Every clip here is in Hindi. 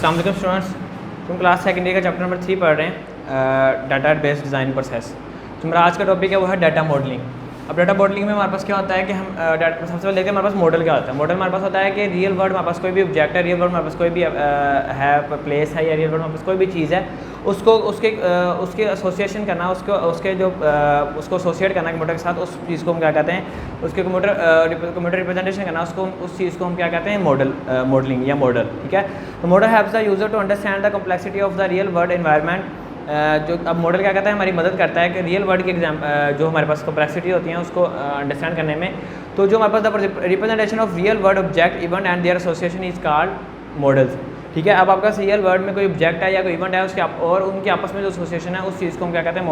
अस्सलाम वालेकुम स्टूडेंट्स, तुम क्लास सेकेंडरी का चैप्टर नंबर 3 पढ़ रहे हैं, डाटा बेस्ड डिज़ाइन प्रोसेस। तो मेरा आज का टॉपिक है वो है डाटा मॉडलिंग। अब डाटा मॉडलिंग में हमारे पास क्या होता है कि हम सबसे पहले देखते हैं हमारे पास मॉडल क्या होता है। मॉडल हमारे पास होता है कि रियल वर्ल्ड हमारे पास कोई भी ऑब्जेक्ट है, रियल वर्ल्ड हमारे पास कोई भी है प्लेस है, या रियल वर्ल्ड हमारे पास कोई भी चीज़ है, उसको उसके एसोसिएशन करना, उसके जो उसको एसोसिएट करना कंप्यूटर के साथ, उस चीज़ को हम क्या कहते हैं, उसके कंप्यूटर रिप्रेजेंटेशन करना, उसको उस चीज़ को हम क्या कहते हैं, मॉडलिंग या मॉडल। ठीक है, तो model helps the user to understand the complexity of the real world environment. जो अब मॉडल क्या कहता है, हमारी मदद करता है कि रियल वर्ल्ड की जो हमारे पास कॉम्प्लेक्सिटी होती है उसको अंडरस्टैंड करने में। तो जो हमारे पास the representation of real world object event and their association is called models. ठीक है, अब आपका रियल वर्ल्ड में कोई ऑब्जेक्ट है या कोई इवेंट है उसके और उनके आपस में जो एसोसिएशन है, उस चीज़ को हम क्या कहते हैं,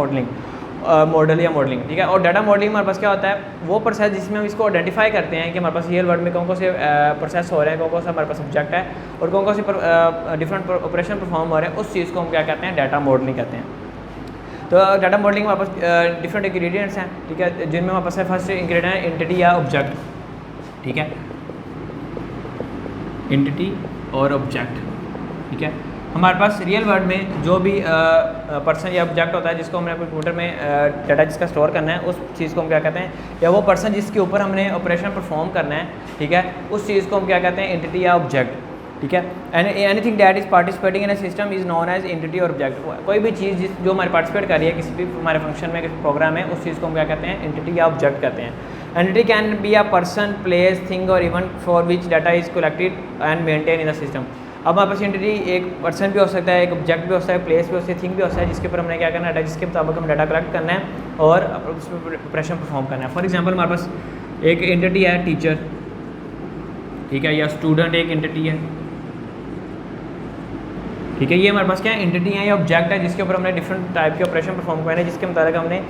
मॉडल या मॉडलिंग। ठीक है, और डाटा मॉडलिंग हमारे पास क्या होता है, वो प्रोसेस जिसमें हम इसको आइडेंटिफाई करते हैं कि हमारे पास रियल वर्ल्ड में कौन कौन से प्रोसेस हो रहे हैं, कौन कौन सा हमारे पास ऑब्जेक्ट है और कौन कौन से डिफरेंट ऑपरेशन परफॉर्म हो रहे हैं, उस चीज़ को हम क्या कहते हैं, डाटा मॉडलिंग कहते हैं। तो डाटा मॉडलिंग में हमारे पास डिफरेंट इंग्रेडिएंट्स हैं। ठीक है, जिनमें हमारे पास फर्स्ट इंग्रेडिएंट है एंटिटी या ऑब्जेक्ट। ठीक है, एंटिटी और ऑब्जेक्ट। ठीक है, हमारे पास रियल वर्ल्ड में जो भी पर्सन या ऑब्जेक्ट होता है जिसको हमने अपने कंप्यूटर में डाटा जिसका स्टोर करना है, उस चीज़ को हम क्या कहते हैं, या वो पर्सन जिसके ऊपर हमने ऑपरेशन परफॉर्म करना है, ठीक है, उस चीज़ को हम क्या कहते हैं, एंटिटी या ऑब्जेक्ट। ठीक है, anything that is participating in a system is known as entity और ऑब्जेक्ट। कोई भी चीज़ जो हमारे पार्टिसिपेट कर रही है किसी भी हमारे फंक्शन में, किसी प्रोग्राम में, उस चीज़ को हम क्या कहते हैं, एंटिटी या ऑब्जेक्ट कहते हैं। Entity can be a person, place, thing और event for which data is collected and maintain in the system. अब हमारे पास एंटिटी एक पर्सन भी हो सकता है, एक ऑब्जेक्ट भी हो सकता है, प्लेस भी हो सकती है, थिंग भी हो सकता है, जिसके ऊपर हमने क्या करना है, जिसके मुताबिक हम डाटा कलेक्ट करना है और उस पर ऑपरेशन परफॉर्म करना है। फॉर एग्जांपल हमारे पास एक एंटिटी है टीचर, ठीक है, या स्टूडेंट एक एंटिटी है। ठीक है, ये हमारे पास क्या है, एंटिटी है या ऑब्जेक्ट है, जिसके ऊपर हमने डिफरेंट टाइप के ऑपरेशन परफॉर्म करना है, जिसके मुताबिक हमने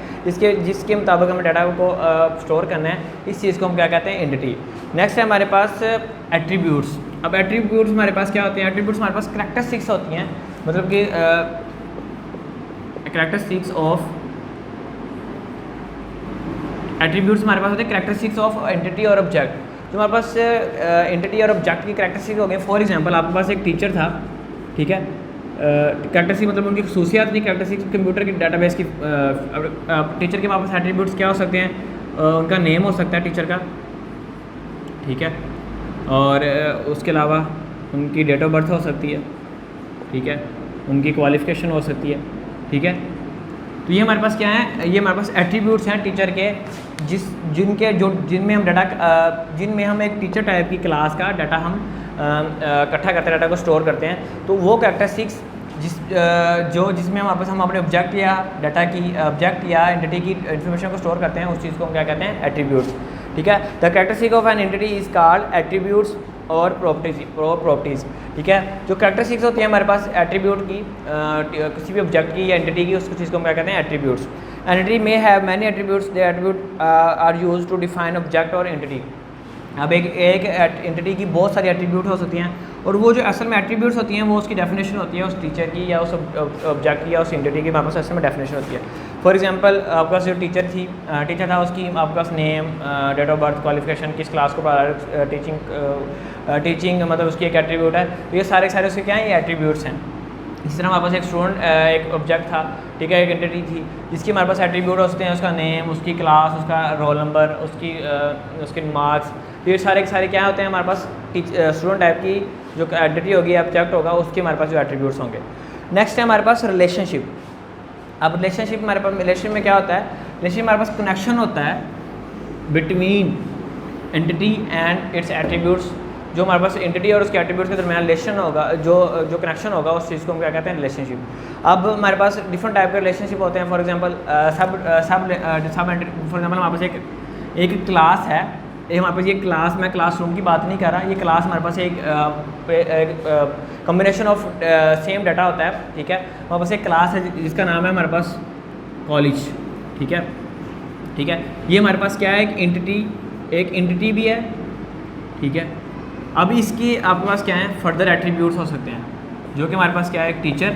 जिसके मुताबिक हमें डाटा को स्टोर करना है, इस चीज़ को हम क्या कहते हैं, एंटिटी। नेक्स्ट है हमारे पास एट्रीब्यूट्स। अब एट्रीब्यूट्स हमारे पास क्या होते हैं, एट्रीब्यूट्स हमारे पास करैक्टरिस्टिक्स होती हैं, मतलब कि करैक्टरिस्टिक्स ऑफ एट्रीब्यूट्स हमारे पास होते हैं करैक्टरिस्टिक्स ऑफ एंटिटी और ऑब्जेक्ट। जो हमारे पास एंटिटी और ऑब्जेक्ट की करैक्टरिस्टिक्स हो गए। फॉर एग्जांपल आपके पास एक टीचर था, ठीक है, करैक्टरिस्टिक मतलब उनकी खसूसियात नहीं, करैक्टरिस्टिक कंप्यूटर की डाटाबेस की। टीचर के हमारे पास एट्रीब्यूट्स क्या हो सकते हैं, उनका नेम हो सकता है टीचर का, ठीक है, और उसके अलावा उनकी डेट ऑफ बर्थ हो सकती है, ठीक है, उनकी क्वालिफ़िकेशन हो सकती है। ठीक है, तो ये हमारे पास क्या है, ये हमारे पास एट्रीब्यूट्स हैं टीचर के, जिनमें हम जिनमें हम एक टीचर टाइप की क्लास का डाटा हम इकट्ठा करते हैं, डाटा को स्टोर करते हैं। तो वो कैरेक्टरिस्टिक्स जिसमें हमारे पास हम अपने ऑब्जेक्ट या डाटा की ऑब्जेक्ट या एंटिटी की इन्फॉर्मेशन को स्टोर करते हैं, उस चीज़ को हम क्या कहते हैं, एट्रीब्यूट्स। ठीक है, the characteristic of an entity is called attributes और प्रॉपर्टीज़। ठीक है, जो कैरेक्टरिस्टिक्स होती है हमारे पास एट्रीब्यूट की, किसी भी ऑब्जेक्ट की या एंटिटी की, उस चीज़ को हम क्या कहते हैं, एट्रीब्यूट्स। एंटिटी में have many attributes, the attribute are used to define object और एंटिटी। अब एक एंटिटी की बहुत सारी एट्रीब्यूट हो सकती हैं, और वो जो असल में एट्रीब्यूट्स होती हैं वो उसकी डेफिनेशन होती है, उस टीचर की या उस ऑब्जेक्ट की या उस एंटिटी की हमारे पास असल में डेफिनेशन होती है। फॉर एग्जांपल आपके पास जो टीचर था, उसकी आपके पास name, date of birth, qualification, किस क्लास को पढ़ा, टीचिंग मतलब उसकी एक एट्रीब्यूट है। तो ये सारे उसके क्या हैं, ये एट्रीब्यूट्स हैं। इसी तरह हमारे पास एक स्टूडेंट एक ऑब्जेक्ट था, ठीक है, एक एंटिटी थी, जिसकी हमारे पास एट्रीब्यूट होते हैं, उसका नेम, उसकी क्लास, उसका रोल नंबर, उसके मार्क्स। तो ये सारे क्या होते हैं हमारे पास, स्टूडेंट टाइप की जो एंटिटी होगी, ऑब्जेक्ट होगा, उसके हमारे पास जो एट्रीब्यूट्स होंगे। नेक्स्ट है हमारे पास रिलेशनशिप। अब रिलेशनशिप हमारे पास, रिलेशन में क्या होता है, रिलेशन हमारे पास कनेक्शन होता है between entity and it's attributes. जो हमारे पास एंटिटी और उसके एट्रीब्यूट्स के दरमियान रिलेशन होगा, जो कनेक्शन होगा, उस चीज़ को हम क्या कहते हैं, रिलेशनशिप। अब हमारे पास डिफरेंट टाइप के रिलेशनशिप होते हैं। फॉर एग्जांपल फॉर एग्जांपल हमारे पास एक क्लास है, हमारे पास ये क्लास, मैं क्लासरूम की बात नहीं कर रहा, ये क्लास हमारे पास एक कम्बिनेशन ऑफ सेम डाटा होता है। ठीक है, हमारे पास एक क्लास है जिसका नाम है हमारे पास कॉलेज। ठीक है, ये हमारे पास क्या है, एक एंटिटी भी है। ठीक है, अब इसकी आपके पास क्या है, फर्दर एट्रीब्यूट्स हो सकते हैं, जो कि हमारे पास क्या है, एक टीचर,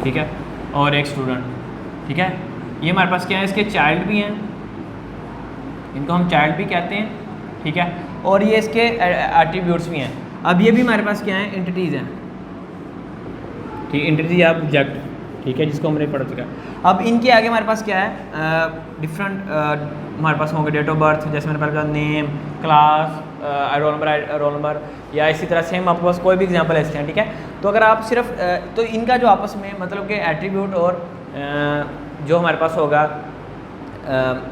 ठीक है, और एक स्टूडेंट। ठीक है, ये हमारे पास क्या है, इसके चाइल्ड भी हैं, इनको हम चाइल्ड भी कहते हैं। ठीक है, और ये इसके एट्रीब्यूट्स भी हैं। अब ये भी हमारे पास क्या है, एंटिटीज़ हैं, ठीक, एंटिटी या ऑब्जेक्ट, ठीक है, जिसको हमने पढ़ चुका है। अब इनके आगे हमारे पास क्या है, डिफरेंट हमारे पास होंगे डेट ऑफ बर्थ, जैसे मैंने पहले कहा नेम, क्लास, रोल नंबर, या इसी तरह सेम आपके पास कोई भी एग्जांपल ऐसे हैं, ठीक है। तो अगर आप सिर्फ तो इनका जो आपस में मतलब कि एट्रीब्यूट और जो हमारे पास होगा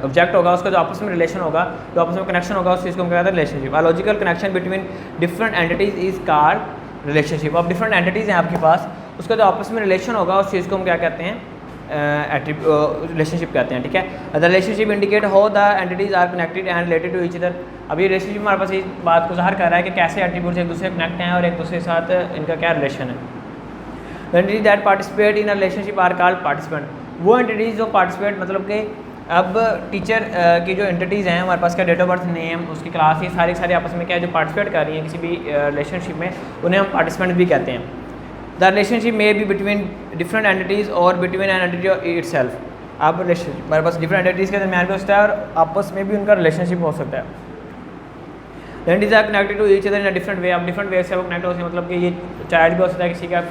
ऑब्जेक्ट होगा, उसका जो आपस में रिलेशन होगा, जो आपस में कनेक्शन होगा, उस चीज़ को हम क्या कहते हैं, relationship. A logical connection between different entities is called relationship. अब डिफरेंट एंटिटीज़ हैं आपके पास, उसका जो आपस में रिलेशन होगा, उस चीज़ को हम क्या कहते हैं, रिलेशनशिप कहते हैं, ठीक है। The relationship indicate how the entities are connected and related to each other. अब ये रिलेशनशिप हमारे पास इस बात को ज़ाहिर कर रहा है कि कैसे एट्रीब्यूट्स एक दूसरे से कनेक्ट हैं और एक दूसरे के साथ इनका क्या रिलेशन है। The entities that participate in a relationship are called participant. वो एंटिटीज़ जो पार्टिसिपेट मतलब कि अब टीचर की जो एंटिटीज़ हैं हमारे पास, क्या डेट ऑफ बर्थ, नेम, उसकी क्लास, ये सारी आपस में क्या जो पार्टिसिपेट कर रही हैं किसी भी रिलेशनशिप में, उन्हें हम पार्टिसिपेंट भी कहते हैं। The relationship may be between different entities और बिटवीन एन एंटिटी इटसेल्फ। अब रिलेशनशिप हमारे पास डिफरेंट एंटिटीज़ के दरमियान भी हो सकता है और आपस में भी उनका रिलेशनशिप हो सकता है। The entities are connected to each other in a different way. अब डिफरेंट वे से वो कनेक्ट हो सकते हैं, मतलब कि ये चाइल्ड भी हो सकता है किसी का,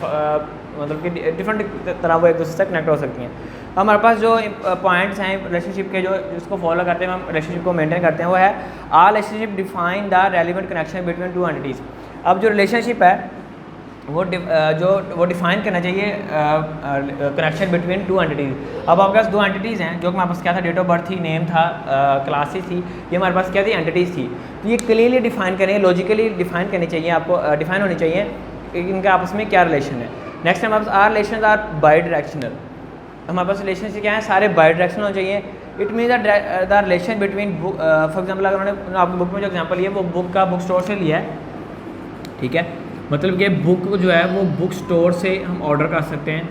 मतलब कि डिफरेंट तरह वो एक दूसरे से कनेक्ट हो सकती हैं। हमारे पास जो पॉइंट्स हैं रिलेशनशिप के, जो जिसको फॉलो करते हैं हम रिलेशनशिप को मेंटेन करते हैं, वो है all relationship define the relevant connection between two entities. अब जो रिलेशनशिप है वो डिफाइन करना चाहिए कनेक्शन बिटवीन टू एंटिटीज़। अब आपके पास दो एंटिटीज़ हैं, जो कि हमारे पास क्या था, डेट ऑफ बर्थ थी, नेम था, क्लासेस थी, ये हमारे पास क्या थी, एंटिटीज़ थी। तो ये क्लियरली डिफाइन करें, लॉजिकली डिफाइन करनी चाहिए, आपको डिफाइन होनी चाहिए कि इनका आपस में क्या रिलेशन है। नेक्स्ट हमारे पास are relation are bidirectional. हमारे पास रिलेशन क्या है, सारे बाई डायरेक्शनल होने चाहिए। It mean the relation between book, for example अगर उन्होंने आपकी बुक में जो एग्जाम्पल लिया वो बुक का बुक स्टोर से लिया है, ठीक है, मतलब कि बुक जो है वो बुक स्टोर से हम ऑर्डर कर सकते हैं,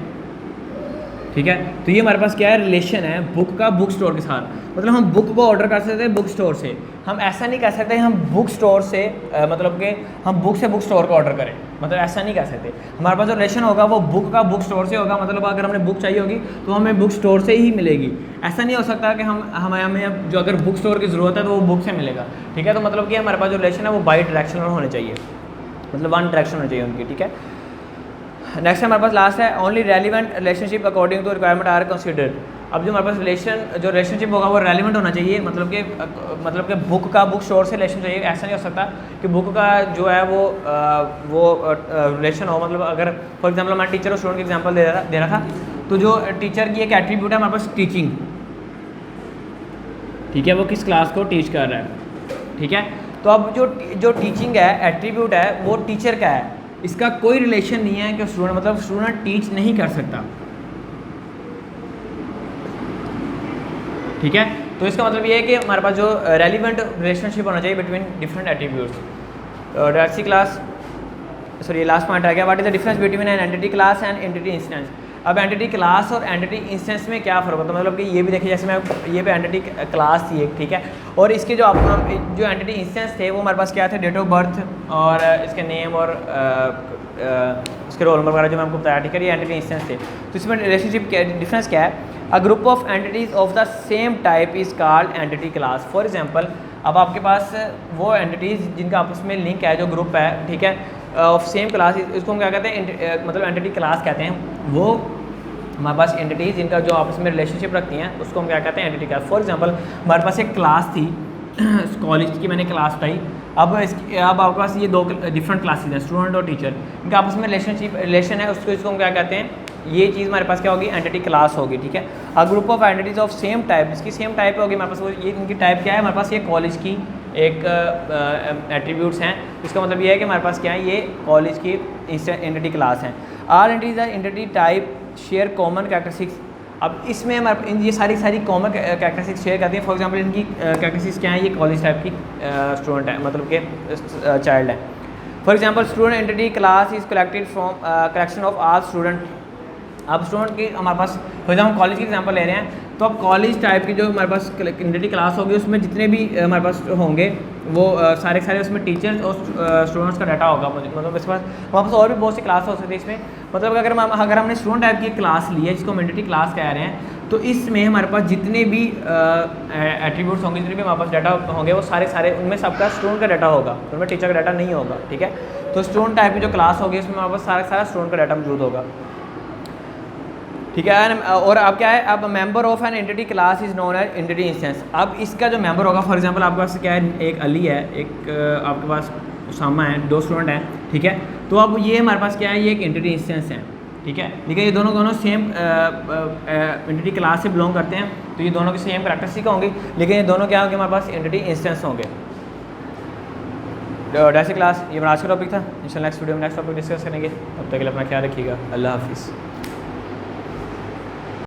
ठीक है। तो ये हमारे पास क्या है, रिलेशन है बुक का बुक स्टोर के साथ, मतलब हम बुक को ऑर्डर कर सकते हैं बुक स्टोर से। हम ऐसा नहीं कह सकते हम बुक स्टोर से मतलब कि हम बुक से बुक स्टोर को ऑर्डर करें, मतलब ऐसा नहीं कह सकते। हमारे पास जो रिलेशन होगा वो बुक का बुक स्टोर से होगा, मतलब अगर हमने बुक चाहिए होगी तो हमें बुक स्टोर से ही मिलेगी। ऐसा नहीं हो सकता कि हमें जो अगर बुक स्टोर की ज़रूरत है तो वो बुक से मिलेगा, ठीक है। तो मतलब कि हमारे पास जो रिलेशन है वो बाई डायरेक्शनल होने चाहिए, मतलब वन डायरेक्शन होनी चाहिए उनकी, ठीक है। नेक्स्ट हमारे पास लास्ट है only relevant relationship according to requirement are considered. अब जो हमारे पास रिलेशनशिप होगा वो रेलिवेंट होना चाहिए, मतलब कि बुक का बुक स्टोर से रिलेशन चाहिए। ऐसा नहीं हो सकता कि बुक का जो है वो रिलेशन हो, मतलब अगर फॉर एग्जांपल हमारे टीचर और स्टूडेंट की एग्जांपल दे रहा था, तो जो टीचर की एक एट्रीब्यूट है हमारे पास टीचिंग, ठीक है, वो किस क्लास को टीच कर रहा है, ठीक है। तो अब जो टीचिंग है एट्रीब्यूट है वो टीचर का है, इसका कोई रिलेशन नहीं है कि स्टूडेंट, मतलब स्टूडेंट टीच नहीं कर सकता, ठीक है। तो इसका मतलब ये है कि हमारे पास जो रेलिवेंट रिलेशनशिप होना चाहिए बिटवीन डिफरेंट एट्रीब्यूट्स। डैट्सी क्लास, सॉरी लास्ट पॉइंट आ गया, what is the difference between an entity class and entity instance. अब एंटिटी क्लास और एंटिटी इंस्टेंस में क्या फ़र्क होता है, मतलब कि ये भी देखिए, जैसे मैं ये पे एंटिटी क्लास थी एक, ठीक है, और इसके जो जो एंटिटी इंस्टेंस थे वो हमारे पास क्या थे, डेट ऑफ बर्थ और इसके नेम और उसके रोल नंबर वगैरह जो मैं आपको बताया, ठीक है, ये एंटिटी इंस्टेंस थे। तो इसमें रिलेशनशिप डिफरेंस क्या है, a group of entities of the same type is called entity class. For example अब आपके पास वो एंटिटीज़ जिनका आपस में लिंक है, जो ग्रुप है, ठीक है, ऑफ सेम क्लास, इसको हम क्या कहते हैं, मतलब एंटिटी क्लास कहते हैं। वो हमारे पास एंटिटीज़ जिनका जो आपस में रिलेशनशिप रखती हैं उसको हम क्या कहते हैं, एंटिटी क्लास। फॉर एग्जांपल हमारे पास एक क्लास थी कॉलेज की, मैंने क्लास बताई। अब आपके पास ये दो डिफरेंट क्लासेज हैं, स्टूडेंट और टीचर, इनका आपस में रिलेशन है, इसको हम क्या कहते हैं, ये चीज़ हमारे पास क्या होगी, एंटिटी क्लास होगी, ठीक है। A group of entities of same type, इसकी सेम टाइप होगी हमारे पास, वो ये इनकी टाइप क्या है, हमारे पास ये कॉलेज की एक एट्रीब्यूट्स हैं। इसका मतलब ये है कि हमारे पास क्या है, ये कॉलेज की एंटिटी क्लास हैं। Are entity type share common characteristics. अब इसमें हमारे ये सारी कॉमन कैरेक्टरिस्टिक्स शेयर करती हैं। फॉर एग्जांपल इनकी कैरेक्टरिस्टिक्स क्या है, ये कॉलेज टाइप की स्टूडेंट है, मतलब कि चाइल्ड है। For example student entity class is collected from collection of all student. अब स्टूडेंट की हमारे पास, फॉर एग्जाम्पल कॉलेज की एग्जांपल ले रहे हैं, तो अब कॉलेज टाइप की जो हमारे पास एंटिटी क्लास होगी उसमें जितने भी हमारे पास होंगे वो सारे उसमें टीचर्स और स्टूडेंट्स का डाटा होगा, मतलब इसके पास हमारे पास और भी बहुत सी क्लास हो सकती है इसमें। मतलब अगर हमने स्टूडेंट टाइप की क्लास ली है जिसको हम एंटिटी क्लास कह रहे हैं, तो इसमें हमारे पास जितने भी एट्रीब्यूट्स होंगे, जितने भी हमारे पास डाटा होंगे, वो सारे उनमें सबका स्टूडेंट का डाटा होगा, उनमें टीचर का डाटा नहीं होगा, ठीक है। तो स्टूडेंट टाइप की जो क्लास होगी उसमें हमारे पास सारा स्टूडेंट का डाटा मौजूद होगा, ठीक है। और अब क्या है, अब member of an entity class is known as entity instance. अब इसका जो मेंबर होगा, फॉर एग्जांपल आपके पास क्या है, एक अली है, एक आपके पास उसामा है, 2 स्टूडेंट हैं, ठीक है। तो अब ये हमारे पास क्या है, ये एक एंटिटी इंस्टेंस है, ठीक है। लेकिन ये दोनों सेम एंटिटी क्लास से बिलोंग करते हैं, तो ये दोनों की सेम करैक्टरिस्टिक होंगी, लेकिन ये दोनों क्या होंगे, हमारे पास एंटिटी इंस्टेंस होंगे। डेसी क्लास, ये हमारा आज का टॉपिक था। इंशाल्लाह नेक्स्ट वीडियो में नेक्स्ट टॉपिक डिस्कस करेंगे। तब तक के लिए अपना ख्याल रखिएगा। अल्लाह हाफिज़।